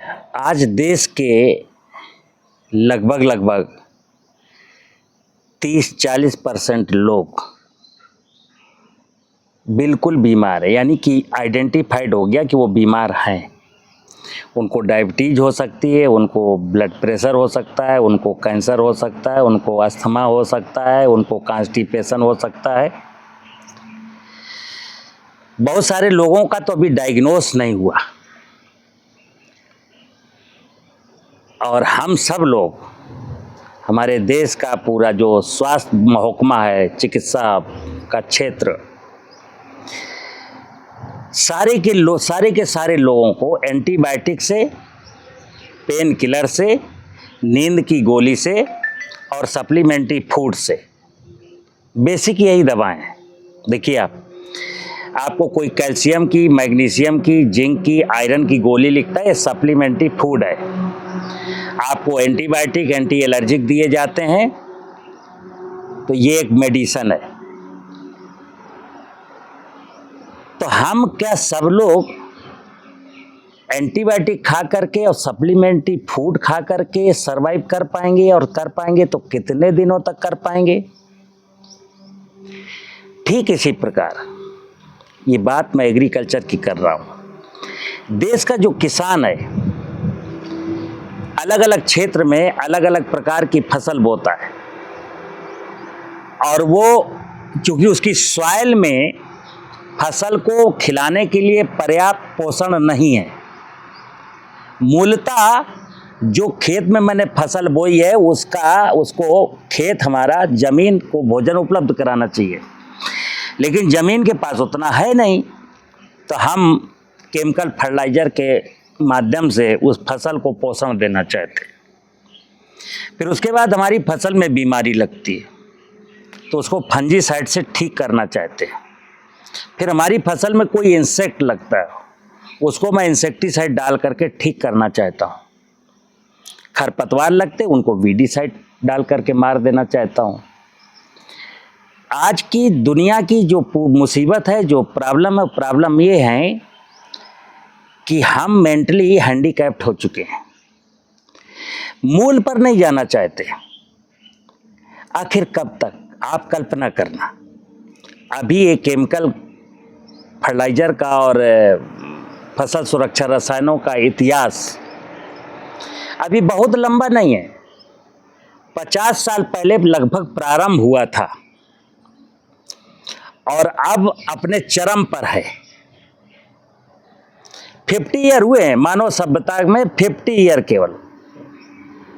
आज देश के लगभग 30-40% लोग बिल्कुल बीमार है, यानी कि आइडेंटिफाइड हो गया कि वो बीमार हैं। उनको डायबिटीज हो सकती है, उनको ब्लड प्रेशर हो सकता है, उनको कैंसर हो सकता है, उनको अस्थमा हो सकता है, उनको कॉन्स्टिपेशन हो सकता है। बहुत सारे लोगों का तो अभी डायग्नोस नहीं हुआ। और हम सब लोग, हमारे देश का पूरा जो स्वास्थ्य महकमा है, चिकित्सा का क्षेत्र, सारे के सारे लोगों को एंटीबायोटिक से, पेन किलर से, नींद की गोली से और सप्लीमेंट्री फूड से, बेसिक यही दवाएं हैं। देखिए आपको कोई कैल्शियम की, मैग्नीशियम की, जिंक की, आयरन की गोली लिखता है, ये सप्लीमेंट्री फूड है। आपको एंटीबायोटिक, एंटी एलर्जिक दिए जाते हैं, तो ये एक मेडिसन है। तो हम क्या सब लोग एंटीबायोटिक खा करके और सप्लीमेंट्री फूड खा करके सरवाइव कर पाएंगे? और कर पाएंगे तो कितने दिनों तक कर पाएंगे? ठीक इसी प्रकार ये बात मैं एग्रीकल्चर की कर रहा हूं। देश का जो किसान है, अलग अलग क्षेत्र में अलग अलग प्रकार की फसल बोता है, और वो क्योंकि उसकी सॉइल में फसल को खिलाने के लिए पर्याप्त पोषण नहीं है। मूलतः जो खेत में मैंने फसल बोई है उसको खेत हमारा जमीन को भोजन उपलब्ध कराना चाहिए, लेकिन जमीन के पास उतना है नहीं, तो हम केमिकल फर्टिलाइजर के माध्यम से उस फसल को पोषण देना चाहते हैं। फिर उसके बाद हमारी फसल में बीमारी लगती है, तो उसको फंजीसाइड से ठीक करना चाहते हैं। फिर हमारी फसल में कोई इंसेक्ट लगता है, उसको मैं इंसेक्टिसाइड डाल करके ठीक करना चाहता हूँ। खरपतवार लगते, उनको वीडीसाइड डाल करके मार देना चाहता हूँ। आज की दुनिया की जो मुसीबत है, जो प्रॉब्लम है, प्रॉब्लम ये है कि हम मेंटली हैंडीकैप्ड हो चुके हैं, मूल पर नहीं जाना चाहते। आखिर कब तक? आप कल्पना करना, अभी ये केमिकल फर्टिलाइजर का और फसल सुरक्षा रसायनों का इतिहास अभी बहुत लंबा नहीं है। 50 साल पहले लगभग प्रारंभ हुआ था और अब अपने चरम पर है। 50 ईयर हुए हैं मानव सभ्यता में, 50 ईयर केवल।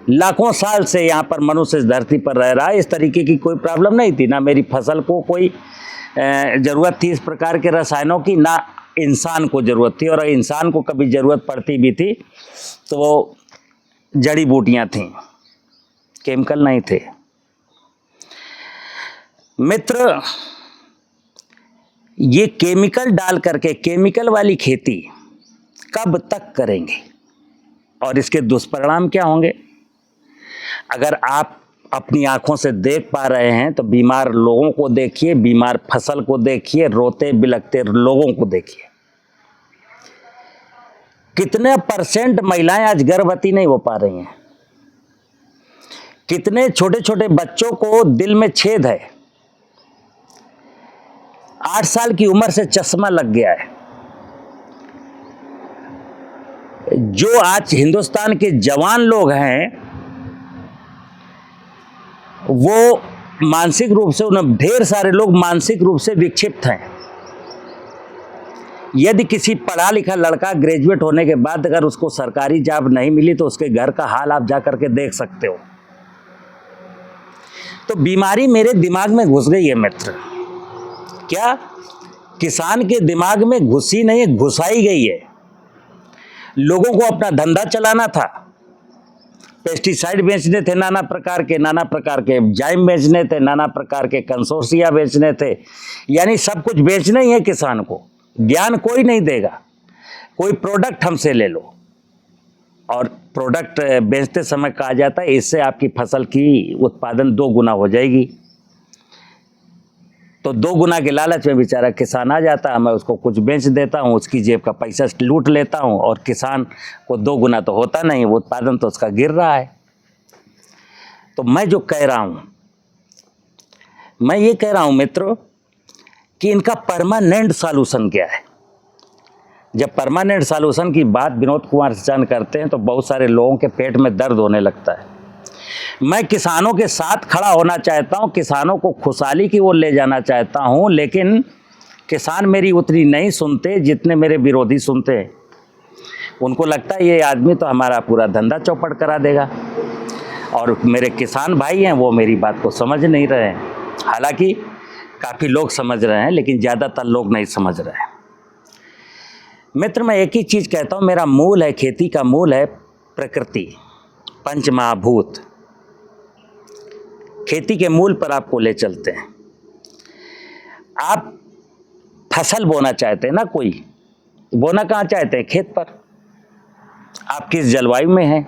लाखों साल से यहाँ पर मनुष्य इस धरती पर रह रहा है। इस तरीके की कोई प्रॉब्लम नहीं थी, ना मेरी फसल को कोई ज़रूरत थी इस प्रकार के रसायनों की, ना इंसान को ज़रूरत थी। और इंसान को कभी ज़रूरत पड़ती भी थी तो वो जड़ी बूटियाँ थीं, केमिकल नहीं थे। मित्र, ये केमिकल डाल करके, केमिकल वाली खेती कब तक करेंगे और इसके दुष्परिणाम क्या होंगे? अगर आप अपनी आंखों से देख पा रहे हैं तो बीमार लोगों को देखिए, बीमार फसल को देखिए, रोते बिलखते लोगों को देखिए। कितने % महिलाएं आज गर्भवती नहीं हो पा रही हैं? कितने छोटे छोटे बच्चों को दिल में छेद है, 8 साल की उम्र से चश्मा लग गया है। जो आज हिंदुस्तान के जवान लोग हैं, वो मानसिक रूप से, उन्हें ढेर सारे लोग मानसिक रूप से विक्षिप्त हैं। यदि किसी पढ़ा लिखा लड़का ग्रेजुएट होने के बाद अगर उसको सरकारी जॉब नहीं मिली तो उसके घर का हाल आप जा करके देख सकते हो। तो बीमारी मेरे दिमाग में घुस गई है मित्र। क्या? किसान के दिमाग में घुसी नहीं है, घुसाई गई है। लोगों को अपना धंधा चलाना था, पेस्टिसाइड बेचने थे नाना प्रकार के जाइम बेचने थे, नाना प्रकार के कंसोर्सिया बेचने थे, यानी सब कुछ बेचना ही है किसान को। ज्ञान कोई नहीं देगा। कोई प्रोडक्ट हमसे ले लो, और प्रोडक्ट बेचते समय कहा जाता है इससे आपकी फसल की उत्पादन 2 गुना हो जाएगी। तो 2 गुना के लालच में बेचारा किसान आ जाता है, मैं उसको कुछ बेच देता हूँ, उसकी जेब का पैसा लूट लेता हूँ और किसान को 2 गुना तो होता नहीं, वो उत्पादन तो उसका गिर रहा है। तो मैं जो कह रहा हूँ, मैं ये कह रहा हूँ मित्रों कि इनका परमानेंट सॉल्यूशन क्या है। जब परमानेंट सॉल्यूशन की बात विनोद कुमार चांद करते हैं तो बहुत सारे लोगों के पेट में दर्द होने लगता है। मैं किसानों के साथ खड़ा होना चाहता हूं, किसानों को खुशहाली की ओर ले जाना चाहता हूं, लेकिन किसान मेरी उतनी नहीं सुनते जितने मेरे विरोधी सुनते हैं। उनको लगता है ये आदमी तो हमारा पूरा धंधा चौपट करा देगा, और मेरे किसान भाई हैं वो मेरी बात को समझ नहीं रहे हैं। हालांकि काफ़ी लोग समझ रहे हैं, लेकिन ज़्यादातर लोग नहीं समझ रहे हैं। मित्र, मैं एक ही चीज़ कहता हूँ, मेरा मूल है, खेती का मूल है प्रकृति, पंच महाभूत। खेती के मूल पर आपको ले चलते हैं। आप फसल बोना चाहते हैं ना, कोई बोना कहाँ चाहते हैं? खेत पर। आप किस जलवायु में हैं?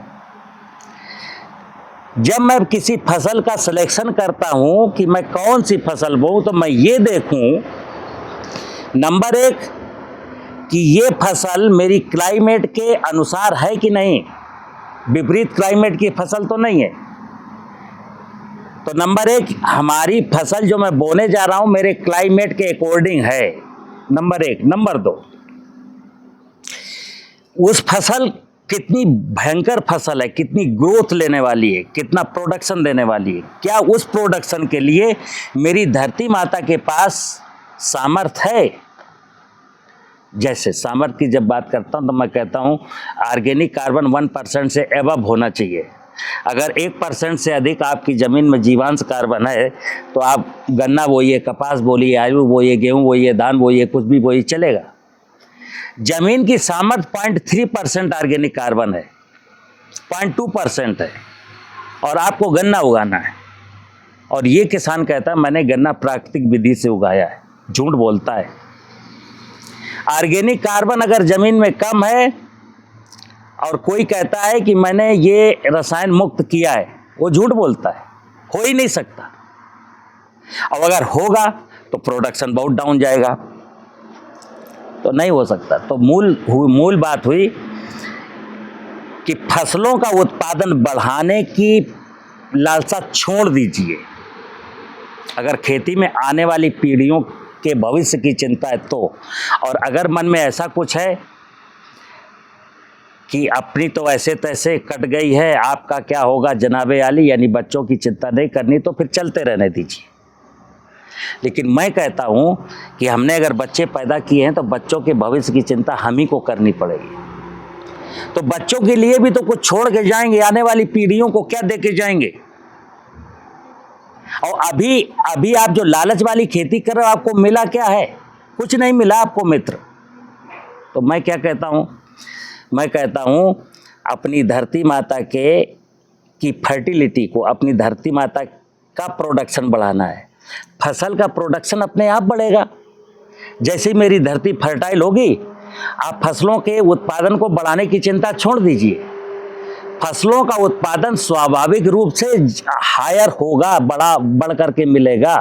जब मैं किसी फसल का सिलेक्शन करता हूं कि मैं कौन सी फसल बोऊं, तो मैं ये देखूं, नंबर 1 कि ये फसल मेरी क्लाइमेट के अनुसार है कि नहीं, विपरीत क्लाइमेट की फसल तो नहीं है। तो नंबर 1, हमारी फसल जो मैं बोने जा रहा हूं मेरे क्लाइमेट के अकॉर्डिंग है, नंबर 1। नंबर 2, उस फसल कितनी भयंकर फसल है, कितनी ग्रोथ लेने वाली है, कितना प्रोडक्शन देने वाली है, क्या उस प्रोडक्शन के लिए मेरी धरती माता के पास सामर्थ्य है। जैसे सामर्थ्य की जब बात करता हूं तो मैं कहता हूं ऑर्गेनिक कार्बन 1% से एबव होना चाहिए। अगर 1% से अधिक आपकी ज़मीन में जीवांश कार्बन है तो आप गन्ना बोइए, कपास बोलिए, आलू बोइए, गेहूँ बोइए, धान बोइए, कुछ भी बोइए, चलेगा। जमीन की सामर्थ्य 0.3% ऑर्गेनिक कार्बन है, 0.2% है, और आपको गन्ना उगाना है। और ये किसान कहता है मैंने गन्ना प्राकृतिक विधि से उगाया है, झूठ बोलता है। ऑर्गेनिक कार्बन अगर जमीन में कम है और कोई कहता है कि मैंने ये रसायन मुक्त किया है, वो झूठ बोलता है, हो ही नहीं सकता। और अगर होगा तो प्रोडक्शन बहुत डाउन जाएगा, तो नहीं हो सकता। तो मूल बात हुई कि फसलों का उत्पादन बढ़ाने की लालसा छोड़ दीजिए। अगर खेती में आने वाली पीढ़ियों के भविष्य की चिंता है तो, और अगर मन में ऐसा कुछ है कि अपनी तो ऐसे तैसे कट गई है, आपका क्या होगा जनाबे आली, यानी बच्चों की चिंता नहीं करनी, तो फिर चलते रहने दीजिए। लेकिन मैं कहता हूं कि हमने अगर बच्चे पैदा किए हैं तो बच्चों के भविष्य की चिंता हम ही को करनी पड़ेगी। तो बच्चों के लिए भी तो कुछ छोड़ के जाएंगे, आने वाली पीढ़ियों को क्या दे के जाएंगे। और अभी आप जो लालच वाली खेती कर रहे हो, आपको मिला क्या है? कुछ नहीं मिला आपको मित्र। तो मैं क्या कहता हूं, मैं कहता हूं अपनी धरती माता की फर्टिलिटी को, अपनी धरती माता का प्रोडक्शन बढ़ाना है। फसल का प्रोडक्शन अपने आप बढ़ेगा। जैसे ही मेरी धरती फर्टाइल होगी, आप फसलों के उत्पादन को बढ़ाने की चिंता छोड़ दीजिए। फसलों का उत्पादन स्वाभाविक रूप से हायर होगा, बढ़ करके मिलेगा।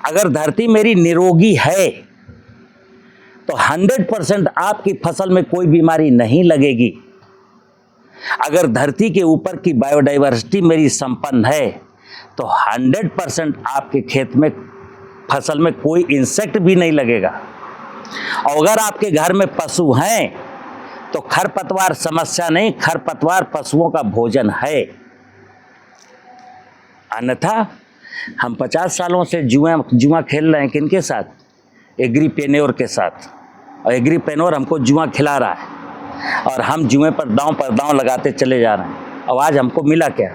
अगर धरती मेरी निरोगी है तो 100% आपकी फसल में कोई बीमारी नहीं लगेगी। अगर धरती के ऊपर की बायोडाइवर्सिटी मेरी संपन्न है तो 100% आपके खेत में, फसल में कोई इंसेक्ट भी नहीं लगेगा। और अगर आपके घर में पशु हैं तो खरपतवार समस्या नहीं, खरपतवार पशुओं का भोजन है। अन्यथा हम 50 सालों से जुआ खेल रहे हैं, किनके साथ? एग्रीपेन्योर के साथ। और एग्रीपेन्योर हमको जुआ खिला रहा है और हम जुए पर दांव लगाते चले जा रहे हैं। अब आज हमको मिला क्या?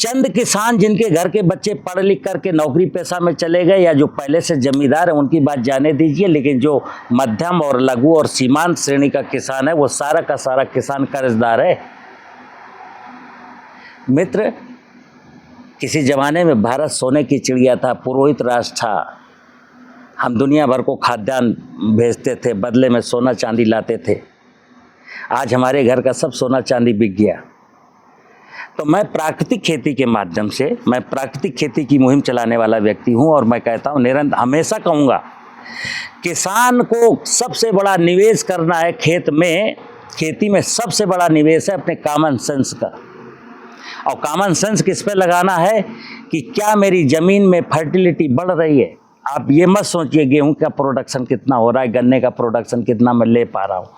चंद किसान जिनके घर के बच्चे पढ़ लिख करके नौकरी पेशा में चले गए, या जो पहले से जमींदार है, उनकी बात जाने दीजिए। लेकिन जो मध्यम और लघु और सीमांत श्रेणी का किसान है, वो सारा का सारा किसान कर्जदार है। मित्र, किसी जमाने में भारत सोने की चिड़िया था, पुरोहित राष्ट्र था। हम दुनिया भर को खाद्यान्न भेजते थे, बदले में सोना चांदी लाते थे। आज हमारे घर का सब सोना चांदी बिक गया। तो मैं प्राकृतिक खेती के माध्यम से, मैं प्राकृतिक खेती की मुहिम चलाने वाला व्यक्ति हूँ और मैं कहता हूँ, निरंतर हमेशा कहूँगा, किसान को सबसे बड़ा निवेश करना है खेत में। खेती में सबसे बड़ा निवेश है अपने कॉमन सेंस का। और कॉमन सेंस किस पे लगाना है कि क्या मेरी ज़मीन में फर्टिलिटी बढ़ रही है। आप ये मत सोचिए गेहूं का प्रोडक्शन कितना हो रहा है, गन्ने का प्रोडक्शन कितना मैं ले पा रहा हूँ।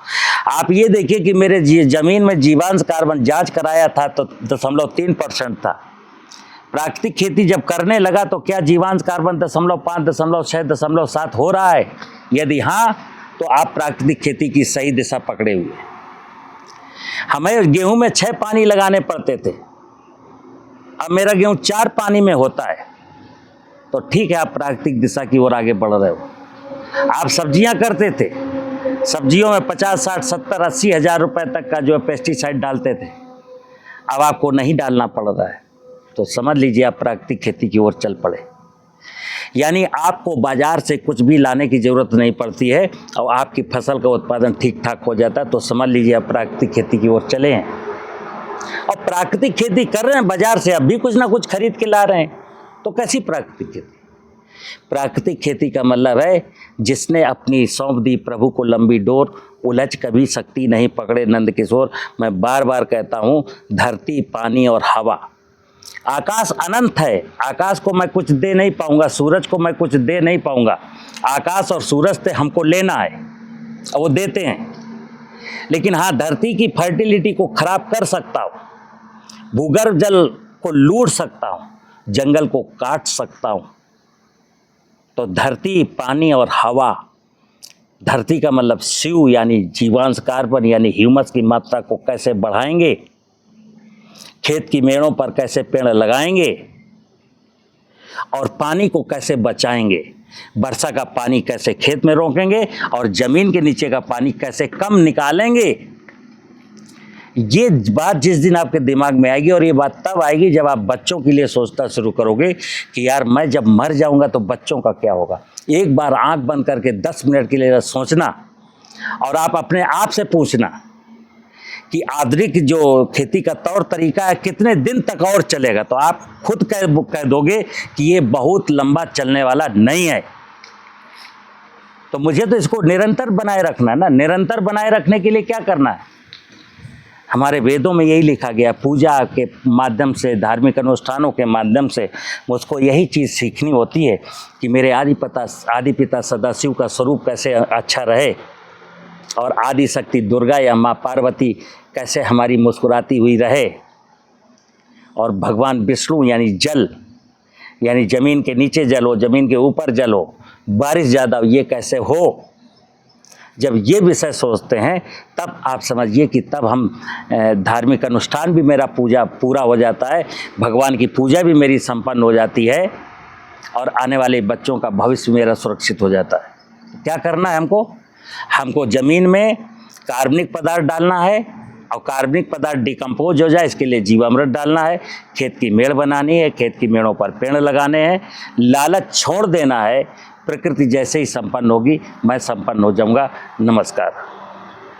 आप ये देखिए कि मेरे ज़मीन में जीवांश कार्बन जांच कराया था तो 0.3% था। प्राकृतिक खेती जब करने लगा तो क्या जीवांश कार्बन 0.5, 0.6, 0.7 हो रहा है? यदि हाँ, तो आप प्राकृतिक खेती की सही दिशा पकड़े हुए। हमें गेहूं में 6 पानी लगाने पड़ते थे, अब मेरा गेहूं 4 पानी में होता है। तो ठीक है, आप प्राकृतिक दिशा की ओर आगे बढ़ रहे हो। आप सब्जियां करते थे, सब्जियों में 50, 60, 70, 80 हज़ार रुपए तक का जो है पेस्टिसाइड डालते थे, अब आपको नहीं डालना पड़ रहा है। तो समझ लीजिए आप प्राकृतिक खेती की ओर चल पड़े। यानी आपको बाजार से कुछ भी लाने की ज़रूरत नहीं पड़ती है और आपकी फसल का उत्पादन ठीक ठाक हो जाता है। तो समझ लीजिए आप प्राकृतिक खेती की ओर चले हैं और प्राकृतिक खेती कर रहे हैं, बाजार से अब भी कुछ ना कुछ खरीद के ला रहे हैं। तो कैसी प्राकृतिक खेती? प्राकृतिक खेती का मतलब है जिसने अपनी सौंप दी प्रभु को लंबी डोर, उलझ कभी शक्ति नहीं पकड़े नंद किशोर। मैं बार बार कहता हूँ, धरती, पानी और हवा, आकाश अनंत है। आकाश को मैं कुछ दे नहीं पाऊंगा, सूरज को मैं कुछ दे नहीं पाऊंगा। आकाश और सूरज से हमको लेना है और वो देते हैं। लेकिन हाँ, धरती की फर्टिलिटी को खराब कर सकता हूँ, भूगर्भ जल को लूट सकता हूँ, जंगल को काट सकता हूँ। तो धरती, पानी और हवा, धरती का मतलब शिव यानी जीवांश कार्बन यानी ह्यूमस की मात्रा को कैसे बढ़ाएंगे, खेत की मेड़ों पर कैसे पेड़ लगाएंगे और पानी को कैसे बचाएंगे, वर्षा का पानी कैसे खेत में रोकेंगे और ज़मीन के नीचे का पानी कैसे कम निकालेंगे। ये बात जिस दिन आपके दिमाग में आएगी, और ये बात तब आएगी जब आप बच्चों के लिए सोचना शुरू करोगे कि यार मैं जब मर जाऊंगा तो बच्चों का क्या होगा। एक बार आंख बंद करके 10 मिनट के लिए सोचना और आप अपने आप से पूछना कि आधुनिक जो खेती का तौर तरीका है कितने दिन तक और चलेगा। तो आप खुद कह दोगे कि ये बहुत लंबा चलने वाला नहीं है। तो मुझे तो इसको निरंतर बनाए रखना है ना। निरंतर बनाए रखने के लिए क्या करना है? हमारे वेदों में यही लिखा गया, पूजा के माध्यम से, धार्मिक अनुष्ठानों के माध्यम से मुझको यही चीज़ सीखनी होती है कि मेरे आदि पिता सदाशिव का स्वरूप कैसे अच्छा रहे और आदि शक्ति दुर्गा या माँ पार्वती कैसे हमारी मुस्कुराती हुई रहे, और भगवान विष्णु यानी जल, यानी ज़मीन के नीचे जल हो, ज़मीन के ऊपर जल हो, बारिश ज़्यादा हो, ये कैसे हो। जब ये विषय सोचते हैं तब आप समझिए कि तब हम धार्मिक अनुष्ठान भी मेरा पूरा हो जाता है, भगवान की पूजा भी मेरी संपन्न हो जाती है और आने वाले बच्चों का भविष्य मेरा सुरक्षित हो जाता है। क्या करना है हमको ज़मीन में कार्बनिक पदार्थ डालना है और कार्बनिक पदार्थ डिकम्पोज हो जाए, इसके लिए जीवामृत डालना है, खेत की मेड़ बनानी है, खेत की मेड़ों पर पेड़ लगाने हैं, लालच छोड़ देना है। प्रकृति जैसे ही संपन्न होगी मैं संपन्न हो जाऊंगा। नमस्कार।